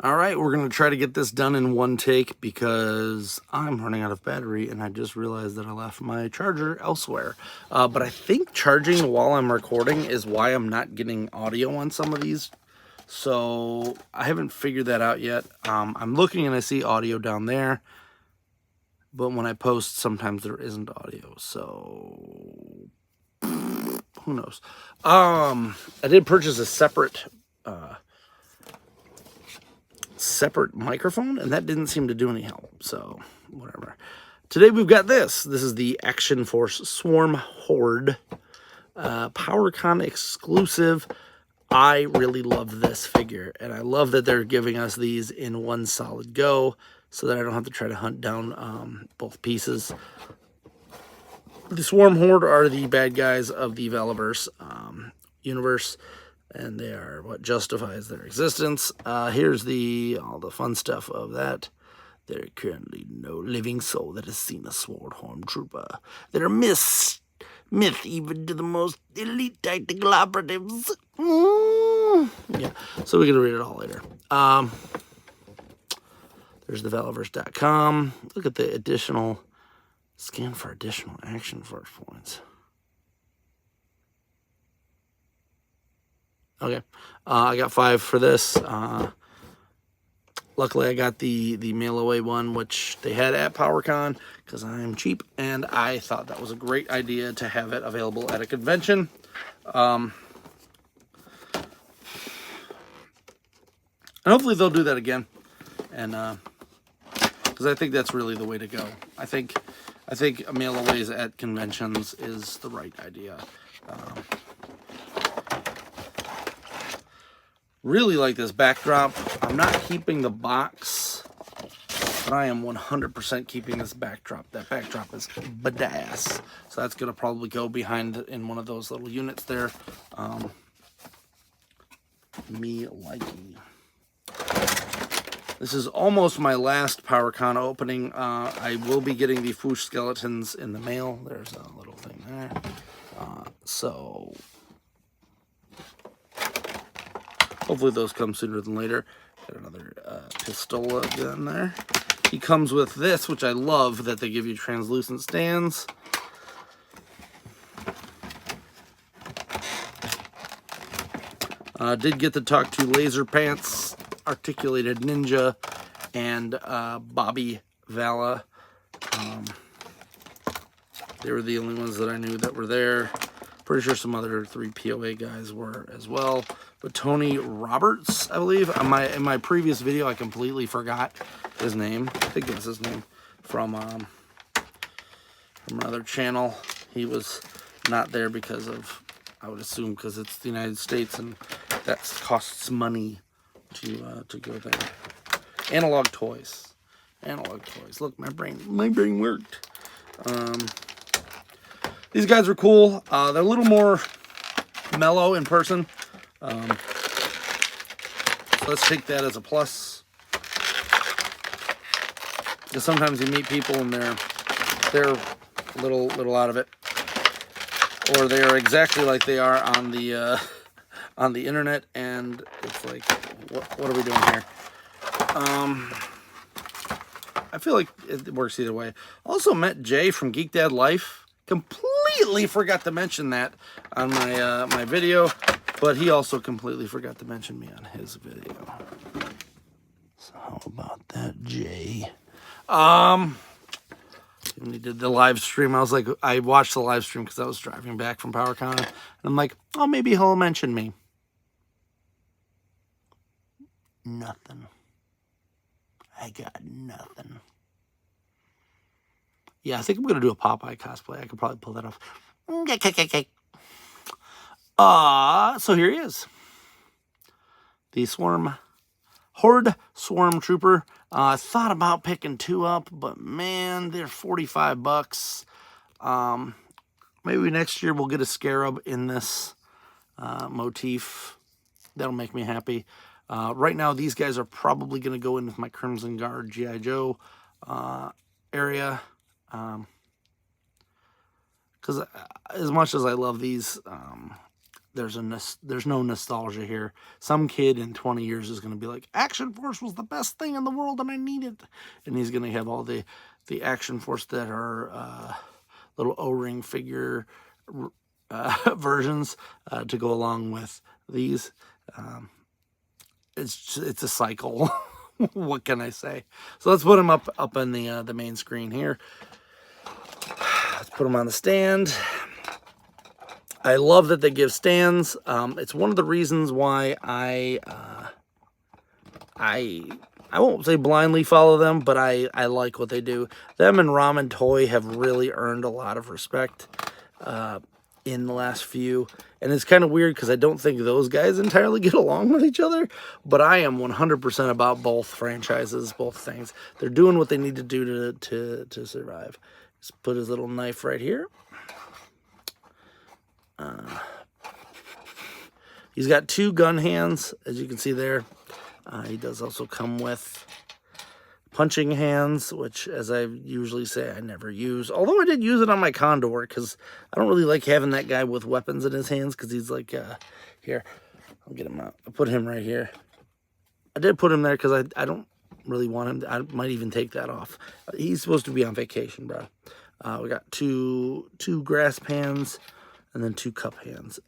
All right, we're going to try to get this done in one take because I'm running out of battery and I just realized that I left my charger elsewhere. But I think charging while I'm recording is why I'm not getting audio on some of these. So I haven't figured that out yet. I'm looking and I see audio down there. But when I post, sometimes there isn't audio. So who knows? I did purchase a separate microphone, and that didn't seem to do any help, so whatever. Today we've got this. This is the Action Force Swarm Horde Powercon exclusive. I really love this figure, and I love that they're giving us these in one solid go so that I don't have to try to hunt down both pieces. The Swarm Horde are the bad guys of the Valaverse universe, and they are what justifies their existence. Here's all the fun stuff of that. There are currently no living soul that has seen a Swordhorn trooper. They're myth even to the most elite tactical operatives. Yeah, so we're going to read it all later. There's the Valaverse.com. Look at the additional, scan for additional Action Force points. Okay, I got 5 for this. Luckily, I got the mail-away one, which they had at Powercon, because I'm cheap, and I thought that was a great idea to have it available at a convention. And hopefully they'll do that again, and because I think that's really the way to go. I think mail-aways at conventions is the right idea. Really like this backdrop. I'm not keeping the box, but I am 100% keeping this backdrop. That backdrop is badass. So that's going to probably go behind in one of those little units there. Me liking. This is almost my last Powercon opening. I will be getting the Foosh skeletons in the mail. There's a little thing there. So hopefully those come sooner than later. Got another pistola gun there. He comes with this, which I love, that they give you translucent stands. Did get to talk to Laser Pants, Articulated Ninja, and Bobby Vala. They were the only ones that I knew that were there. Pretty sure some other 3 POA guys were as well. But Tony Roberts, I believe. In my previous video, I completely forgot his name. I think that's his name. From another channel. He was not there because of, I would assume, because it's the United States and that costs money to go there. Analog toys. Analog toys. Look, my brain worked. These guys are cool. They're a little more mellow in person. So let's take that as a plus. Because sometimes you meet people and they're a little out of it, or they are exactly like they are on the internet, and it's like, what are we doing here? I feel like it works either way. Also met Jay from Geek Dad Life. Completely forgot to mention that on my my video, but he also completely forgot to mention me on his video. So how about that, Jay? When he did the live stream, I watched the live stream because I was driving back from Powercon, and I'm like, oh, maybe he'll mention me. Nothing. I got nothing. Yeah, I think I'm going to do a Popeye cosplay. I could probably pull that off. So here he is. The Horde Swarm Trooper. I thought about picking 2 up, but man, they're $45. Maybe next year we'll get a Scarab in this motif. That'll make me happy. Right now, these guys are probably going to go in with my Crimson Guard G.I. Joe area. Because as much as I love these, there's no nostalgia here. Some kid in 20 years is going to be like, Action Force was the best thing in the world and I need it. And he's going to have all the Action Force that are little O-ring figure versions to go along with these. It's a cycle. What can I say? So let's put them up on the main screen here. Let's put them on the stand. I love that they give stands. It's one of the reasons why I won't say blindly follow them, but I like what they do. Them and Ramen Toy have really earned a lot of respect in the last few. And it's kind of weird because I don't think those guys entirely get along with each other. But I am 100% about both franchises, both things. They're doing what they need to do to survive. Just put his little knife right here. He's got 2 gun hands, as you can see there. He does also come with punching hands, which, as I usually say, I never use. Although I did use it on my Condor, because I don't really like having that guy with weapons in his hands, because he's like, here, I'll get him out. I'll put him right here. I did put him there because I don't really want him to, I might even take that off. He's supposed to be on vacation, bro. We got two grasp hands and then 2 cup hands.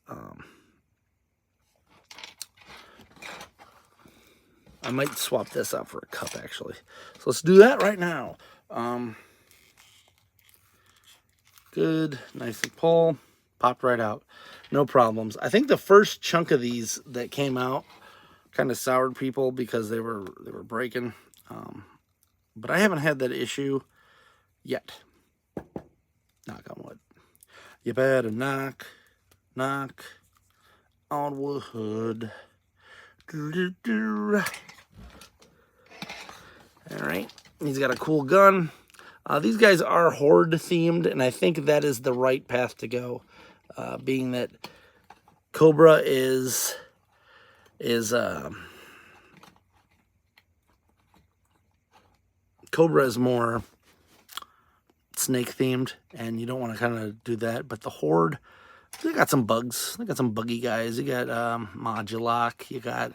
I might swap this out for a cup, actually. So let's do that right now. Good, nice and pull. Popped right out. No problems. I think the first chunk of these that came out kind of soured people because they were breaking. But I haven't had that issue yet. Knock on wood. You better knock on wood. Alright, he's got a cool gun. These guys are Horde themed, and I think that is the right path to go. Being that Cobra is more snake themed, and you don't want to kind of do that. But the Horde, they got some bugs. They got some buggy guys. You got Modulok. You got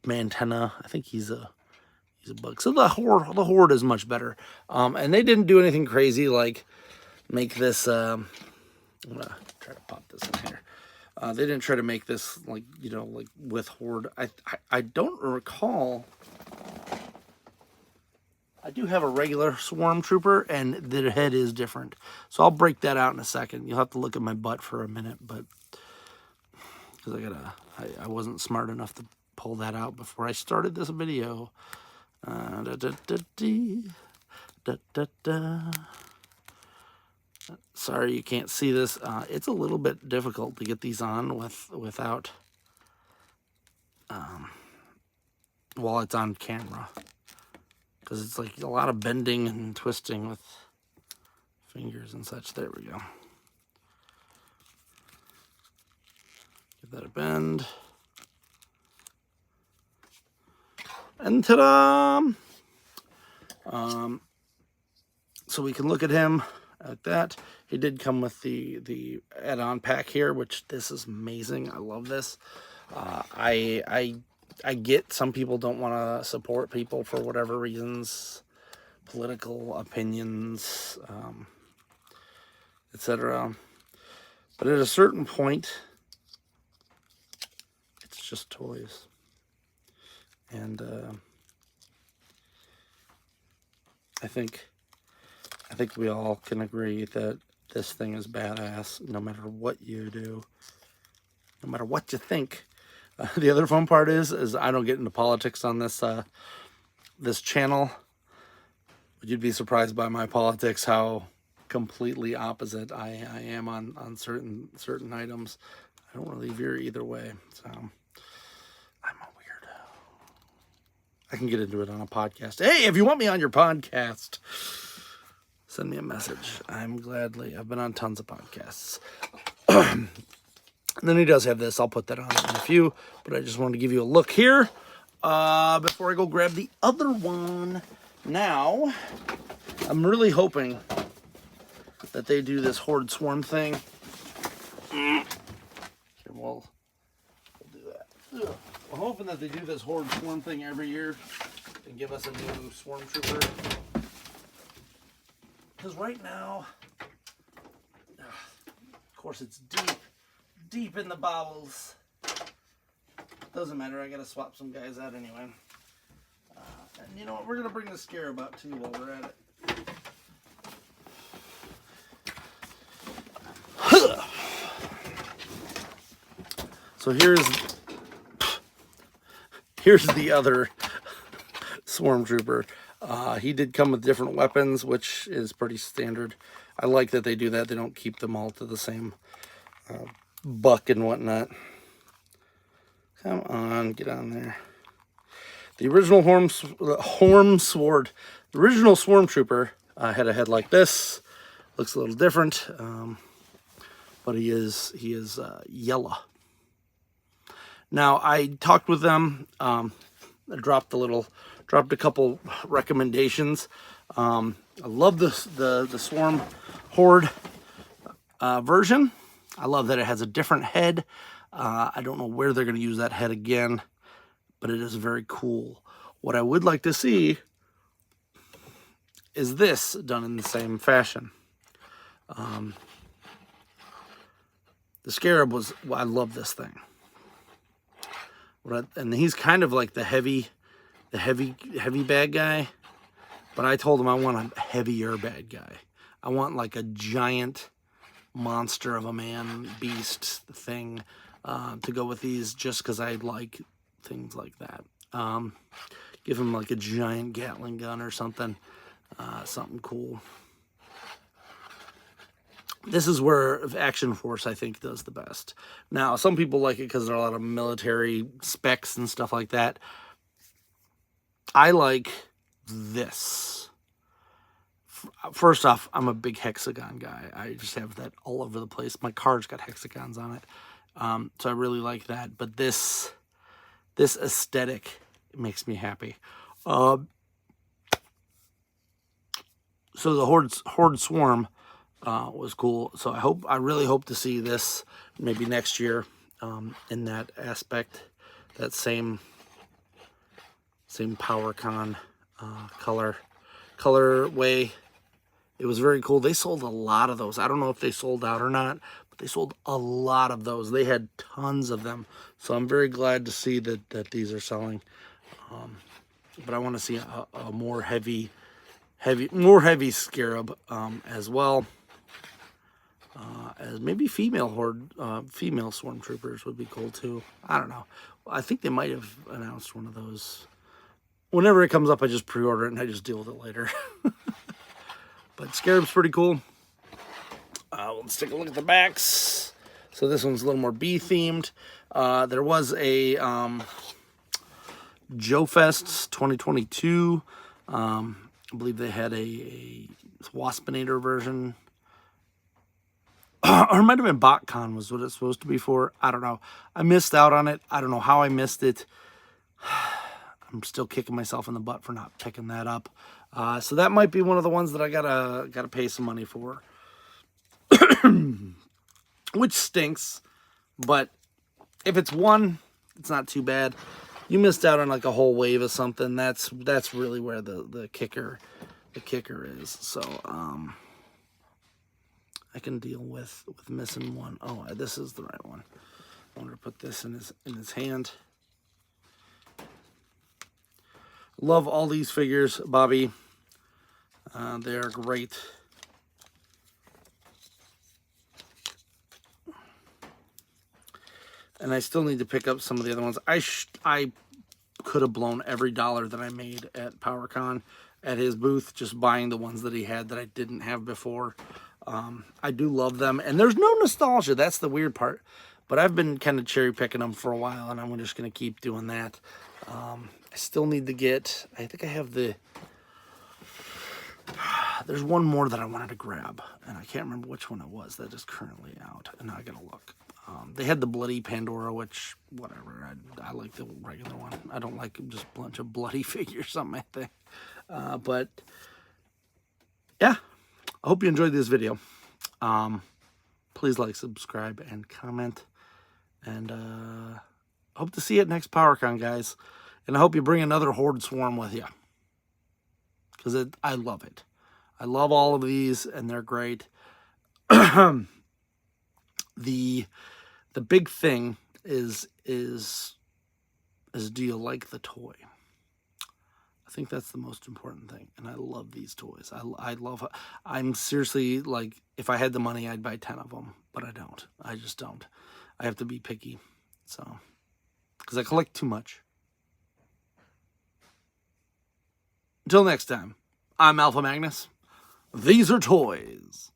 Mantena. I think he's a bug. So the Horde is much better. And they didn't do anything crazy like make this. I'm gonna try to pop this in here. They didn't try to make this like, you know, like with Horde. I don't recall. I do have a regular Swarm Trooper, and their head is different. So I'll break that out in a second. You'll have to look at my butt for a minute, but because I wasn't smart enough to pull that out before I started this video. Sorry you can't see this. It's a little bit difficult to get these on without while it's on camera, because it's like a lot of bending and twisting with fingers and such. There we go. Give that a bend. And ta-da! So we can look at him like that. He did come with the add-on pack here, which this is amazing. I love this. I get some people don't want to support people for whatever reasons, political opinions, etc. But at a certain point, it's just toys. And I think we all can agree that this thing is badass, no matter what you do, no matter what you think. The other fun part is I don't get into politics on this this channel, but you'd be surprised by my politics how completely opposite I am on certain items. I don't really veer either way, so I'm a weirdo. I can get into it on a podcast. Hey, if you want me on your podcast, send me a message. I've been on tons of podcasts. And then he does have this. I'll put that on in a few, but I just wanted to give you a look here before I go grab the other one. Now, I'm really hoping that they do this Horde Swarm thing And we'll do that. Ugh. I'm hoping that they do this Horde Swarm thing every year and give us a new Swarm Trooper. Because right now, of course, it's deep in the bowels. Doesn't matter, I gotta swap some guys out anyway. And you know what, we're gonna bring the Scarab out too while we're at it. So here's the other Swarm Trooper. He did come with different weapons, which is pretty standard. I like that they do that. They don't keep them all to the same buck and whatnot. Come on, get on there. The original Sword, the original Swarm Trooper had a head like this. Looks a little different, but he is yellow. Now I talked with them. I dropped a couple recommendations. I love the Swarm Horde version. I love that it has a different head. I don't know where they're going to use that head again, but it is very cool. What I would like to see is this done in the same fashion. The Scarab was, well, I love this thing. And he's kind of like the heavy bad guy, but I told him I want a heavier bad guy. I want like a giant monster of a man beast thing to go with these, just because I like things like that. Give him like a giant Gatling gun or something, something cool. This is where Action Force, I think, does the best. Now, some people like it because there are a lot of military specs and stuff like that. I like this. First off, I'm a big hexagon guy. I just have that all over the place. My car's got hexagons on it. So I really like that. But this aesthetic makes me happy. So the Horde Swarm was cool. So I really hope to see this maybe next year in that aspect, that same Powercon colorway. It was very cool. They sold a lot of those. I don't know if they sold out or not, but they sold a lot of those. They had tons of them. So I'm very glad to see that these are selling. But I want to see a more heavy Scarab as well. As maybe female Swarm Troopers would be cool too. I don't know. I think they might have announced one of those. Whenever it comes up, I just pre-order it and I just deal with it later. But Scarab's pretty cool. Let's take a look at the backs. So this one's a little more bee themed. There was a Joe Fest 2022. I believe they had a Waspinator version. Or it might have been BotCon was what it's supposed to be for. I don't know. I missed out on it. I don't know how I missed it. I'm still kicking myself in the butt for not picking that up. So that might be one of the ones that I gotta pay some money for. Which stinks. But if it's one, it's not too bad. You missed out on like a whole wave of something. That's really where the kicker is. So I can deal with missing one. Oh, this is the right one. I want to put this in his hand. Love all these figures, Bobby. They're great. And I still need to pick up some of the other ones. I could have blown every dollar that I made at Powercon at his booth, just buying the ones that he had that I didn't have before. I do love them, and there's no nostalgia. That's the weird part. But I've been kind of cherry picking them for a while, and I'm just going to keep doing that. I still need to get, I think I have there's one more that I wanted to grab, and I can't remember which one it was that is currently out, and now I got to look. They had the Bloody Pandora, which, whatever, I like the regular one. I don't like just a bunch of bloody figures, something like that. But, yeah, I hope you enjoyed this video. Please like, subscribe, and comment. And hope to see you at next PowerCon, guys. And I hope you bring another Horde Swarm with you. Because I love it. I love all of these, and they're great. The big thing is do you like the toy? I think that's the most important thing. And I love these toys. I'm seriously, like, if I had the money, I'd buy 10 of them. But I don't. I just don't. I have to be picky. So, because I collect too much. Until next time, I'm Alpha Magnus. These are toys.